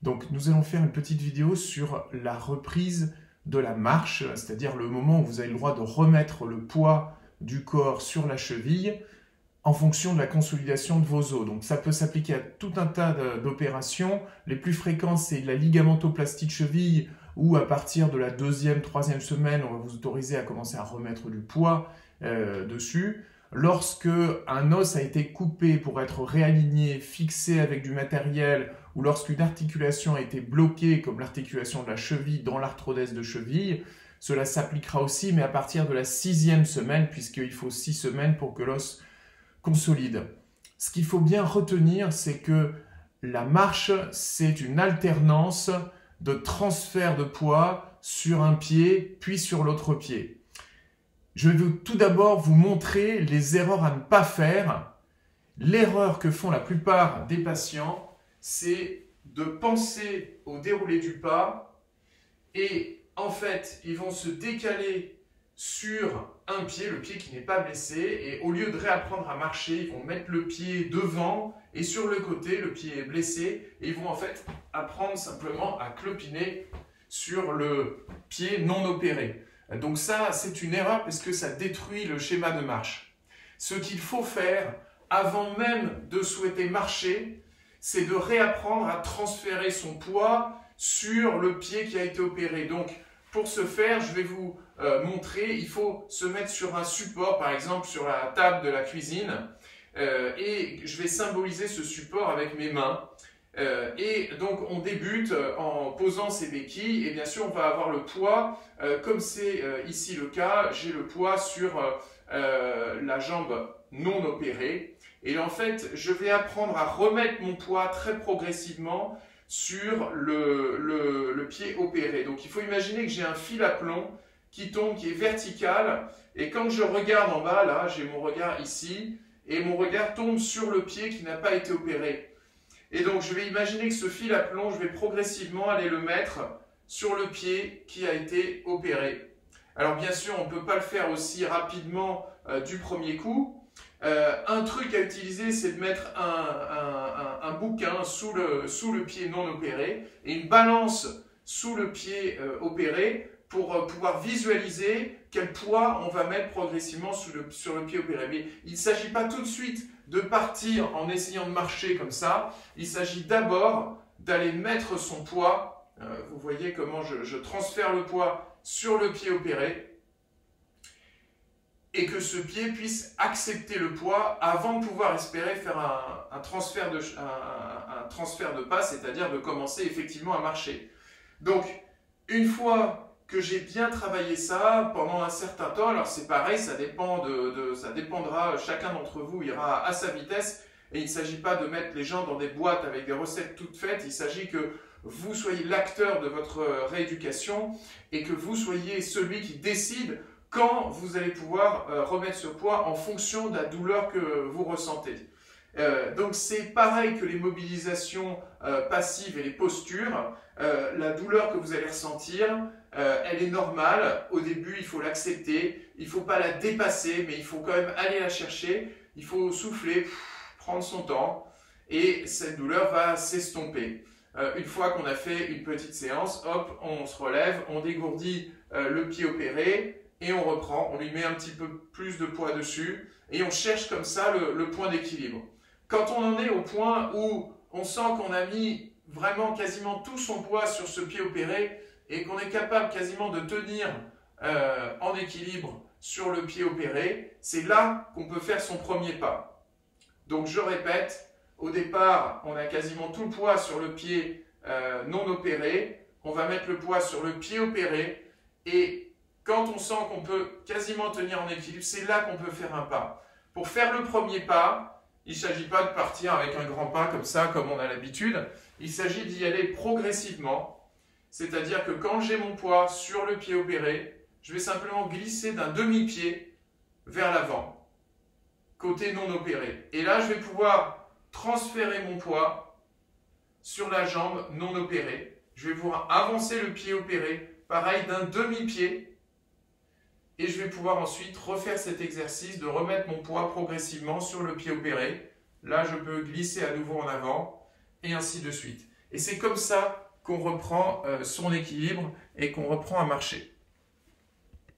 Donc nous allons faire une petite vidéo sur la reprise de la marche, c'est-à-dire le moment où vous avez le droit de remettre le poids du corps sur la cheville en fonction de la consolidation de vos os. Donc ça peut s'appliquer à tout un tas d'opérations. Les plus fréquentes, c'est la ligamentoplastie de cheville, où à partir de la 2e, 3e semaine, on va vous autoriser à commencer à remettre du poids dessus. Lorsque un os a été coupé pour être réaligné, fixé avec du matériel, ou lorsqu'une articulation a été bloquée, comme l'articulation de la cheville dans l'arthrodèse de cheville, cela s'appliquera aussi, mais à partir de la 6e semaine, puisqu'il faut 6 semaines pour que l'os consolide. Ce qu'il faut bien retenir, c'est que la marche, c'est une alternance de transfert de poids sur un pied, puis sur l'autre pied. Je vais tout d'abord vous montrer les erreurs à ne pas faire. L'erreur que font la plupart des patients, c'est de penser au déroulé du pas et en fait, ils vont se décaler sur un pied, le pied qui n'est pas blessé, et au lieu de réapprendre à marcher, ils vont mettre le pied devant et sur le côté, le pied est blessé, et ils vont en fait apprendre simplement à clopiner sur le pied non opéré. Donc ça, c'est une erreur parce que ça détruit le schéma de marche. Ce qu'il faut faire avant même de souhaiter marcher, c'est de réapprendre à transférer son poids sur le pied qui a été opéré. Donc, pour ce faire, je vais vous montrer, il faut se mettre sur un support, par exemple sur la table de la cuisine, et je vais symboliser ce support avec mes mains. Et donc on débute en posant ses béquilles, et bien sûr on va avoir le poids, comme c'est ici le cas, j'ai le poids sur la jambe non opérée. Et en fait, je vais apprendre à remettre mon poids très progressivement sur le pied opéré. Donc il faut imaginer que j'ai un fil à plomb qui tombe, qui est vertical, et quand je regarde en bas, là, j'ai mon regard ici, et mon regard tombe sur le pied qui n'a pas été opéré. Et donc je vais imaginer que ce fil à plomb, je vais progressivement aller le mettre sur le pied qui a été opéré. Alors bien sûr, on ne peut pas le faire aussi rapidement du premier coup. Un truc à utiliser, c'est de mettre un bouquin sous le pied non opéré et une balance sous le pied opéré pour pouvoir visualiser quel poids on va mettre progressivement sur le pied opéré. Mais il ne s'agit pas tout de suite de partir en essayant de marcher comme ça. Il s'agit d'abord d'aller mettre son poids. Vous voyez comment je transfère le poids sur le pied opéré, et que ce pied puisse accepter le poids avant de pouvoir espérer faire un transfert de pas, c'est-à-dire de commencer effectivement à marcher. Donc, une fois que j'ai bien travaillé ça pendant un certain temps, alors c'est pareil, ça dépendra, chacun d'entre vous ira à sa vitesse, et il ne s'agit pas de mettre les gens dans des boîtes avec des recettes toutes faites, il s'agit que vous soyez l'acteur de votre rééducation et que vous soyez celui qui décide quand vous allez pouvoir remettre ce poids en fonction de la douleur que vous ressentez. Donc c'est pareil que les mobilisations passives et les postures. La douleur que vous allez ressentir, elle est normale. Au début, il faut l'accepter. Il ne faut pas la dépasser, mais il faut quand même aller la chercher. Il faut souffler, prendre son temps, et cette douleur va s'estomper. Une fois qu'on a fait une petite séance, hop, on se relève, on dégourdit le pied opéré, et on reprend, on lui met un petit peu plus de poids dessus, et on cherche comme ça le point d'équilibre. Quand on en est au point où on sent qu'on a mis vraiment quasiment tout son poids sur ce pied opéré, et qu'on est capable quasiment de tenir en équilibre sur le pied opéré, c'est là qu'on peut faire son premier pas. Donc je répète, au départ, on a quasiment tout le poids sur le pied non opéré, on va mettre le poids sur le pied opéré, et quand on sent qu'on peut quasiment tenir en équilibre, c'est là qu'on peut faire un pas. Pour faire le premier pas, il ne s'agit pas de partir avec un grand pas comme ça, comme on a l'habitude. Il s'agit d'y aller progressivement. C'est-à-dire que quand j'ai mon poids sur le pied opéré, je vais simplement glisser d'un demi-pied vers l'avant, côté non opéré. Et là, je vais pouvoir transférer mon poids sur la jambe non opérée. Je vais pouvoir avancer le pied opéré, pareil d'un demi-pied. Et je vais pouvoir ensuite refaire cet exercice de remettre mon poids progressivement sur le pied opéré. Là, je peux glisser à nouveau en avant, et ainsi de suite. Et c'est comme ça qu'on reprend son équilibre et qu'on reprend à marcher.